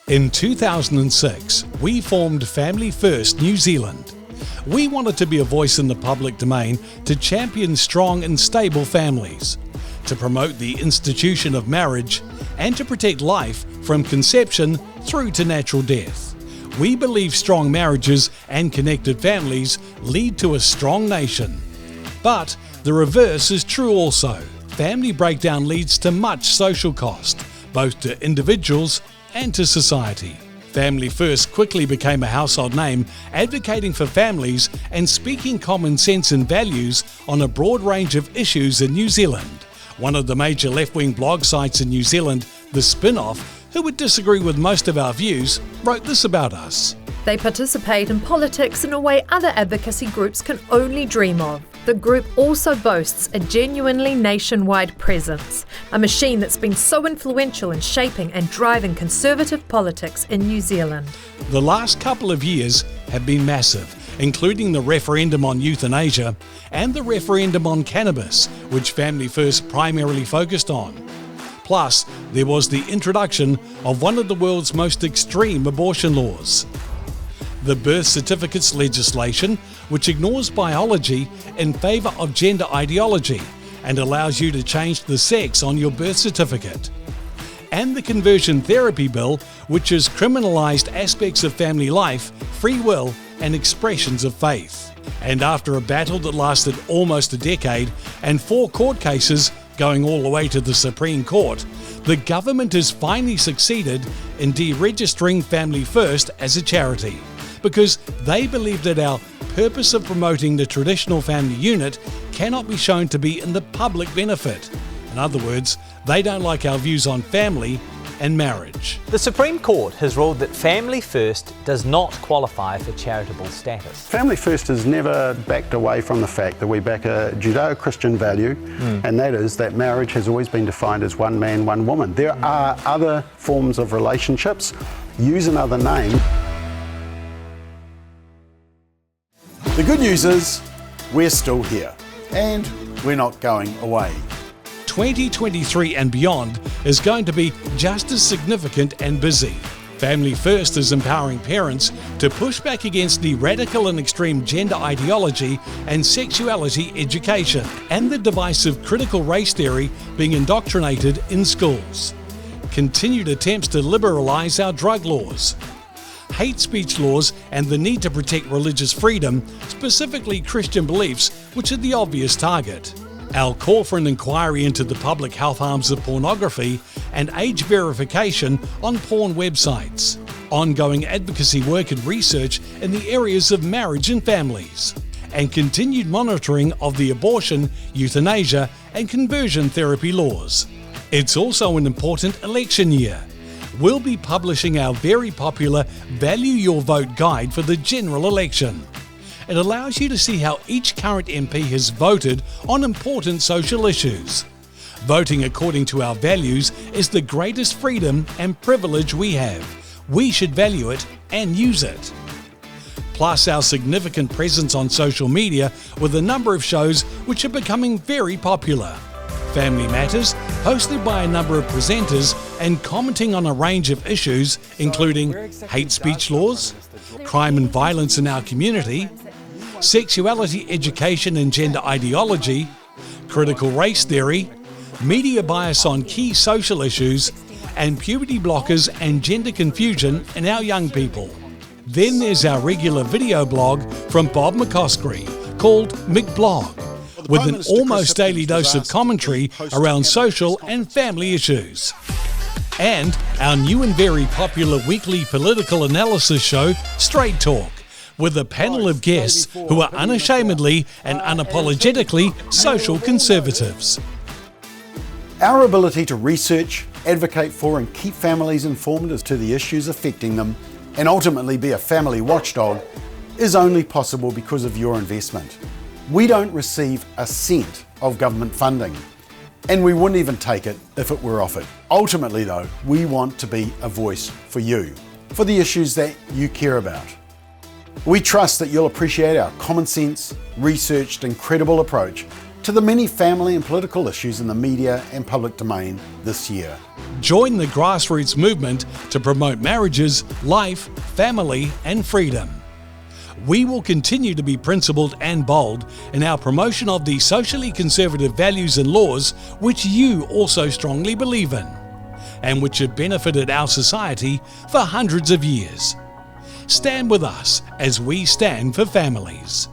In 2006, we formed Family First New Zealand. We wanted to be a voice in the public domain to champion strong and stable families, to promote the institution of marriage, and to protect life from conception through to natural death. We believe strong marriages and connected families lead to a strong nation. But the reverse is true also. Family breakdown leads to much social cost, both to individuals and to society. Family First quickly became a household name, advocating for families and speaking common sense and values on a broad range of issues in New Zealand. One of the major left-wing blog sites in New Zealand, The Spin-Off, who would disagree with most of our views, wrote this about us. They participate in politics in a way other advocacy groups can only dream of. The group also boasts a genuinely nationwide presence, a machine that's been so influential in shaping and driving conservative politics in New Zealand. The last couple of years have been massive, including the referendum on euthanasia and the referendum on cannabis, which Family First primarily focused on. Plus, there was the introduction of one of the world's most extreme abortion laws. The birth certificates legislation, which ignores biology in favour of gender ideology and allows you to change the sex on your birth certificate. And the conversion therapy bill, which has criminalised aspects of family life, free will and expressions of faith. And after a battle that lasted almost a decade and 4 court cases going all the way to the Supreme Court, the government has finally succeeded in deregistering Family First as a charity, because they believe that our purpose of promoting the traditional family unit cannot be shown to be in the public benefit. In other words, they don't like our views on family and marriage. The Supreme Court has ruled that Family First does not qualify for charitable status. Family First has never backed away from the fact that we back a Judeo-Christian value, and that is that marriage has always been defined as one man, one woman. There are other forms of relationships. Use another name. The good news is we're still here and we're not going away. 2023 and beyond is going to be just as significant and busy. Family First is empowering parents to push back against the radical and extreme gender ideology and sexuality education, and the divisive critical race theory being indoctrinated in schools. Continued attempts to liberalise our drug laws. Hate speech laws and the need to protect religious freedom, specifically Christian beliefs, which are the obvious target. Our call for an inquiry into the public health harms of pornography and age verification on porn websites. Ongoing advocacy work and research in the areas of marriage and families. And continued monitoring of the abortion, euthanasia and conversion therapy laws. It's also an important election year. We'll be publishing our very popular Value Your Vote guide for the general election. It allows you to see how each current MP has voted on important social issues. Voting according to our values is the greatest freedom and privilege we have. We should value it and use it. Plus our significant presence on social media with a number of shows which are becoming very popular. Family Matters, hosted by a number of presenters and commenting on a range of issues, including hate speech laws, crime and violence in our community, sexuality education and gender ideology, critical race theory, media bias on key social issues, and puberty blockers and gender confusion in our young people. Then there's our regular video blog from Bob McCoskrie called McBlog, with an almost daily dose of commentary around social and family issues. And our new and very popular weekly political analysis show, Straight Talk, with a panel of guests who are unashamedly and unapologetically social conservatives. Our ability to research, advocate for and keep families informed as to the issues affecting them and ultimately be a family watchdog is only possible because of your investment. We don't receive a cent of government funding, and we wouldn't even take it if it were offered. Ultimately though, we want to be a voice for you, for the issues that you care about. We trust that you'll appreciate our common sense, researched and credible approach to the many family and political issues in the media and public domain this year. Join the grassroots movement to promote marriages, life, family, and freedom. We will continue to be principled and bold in our promotion of the socially conservative values and laws which you also strongly believe in, and which have benefited our society for hundreds of years. Stand with us as we stand for families.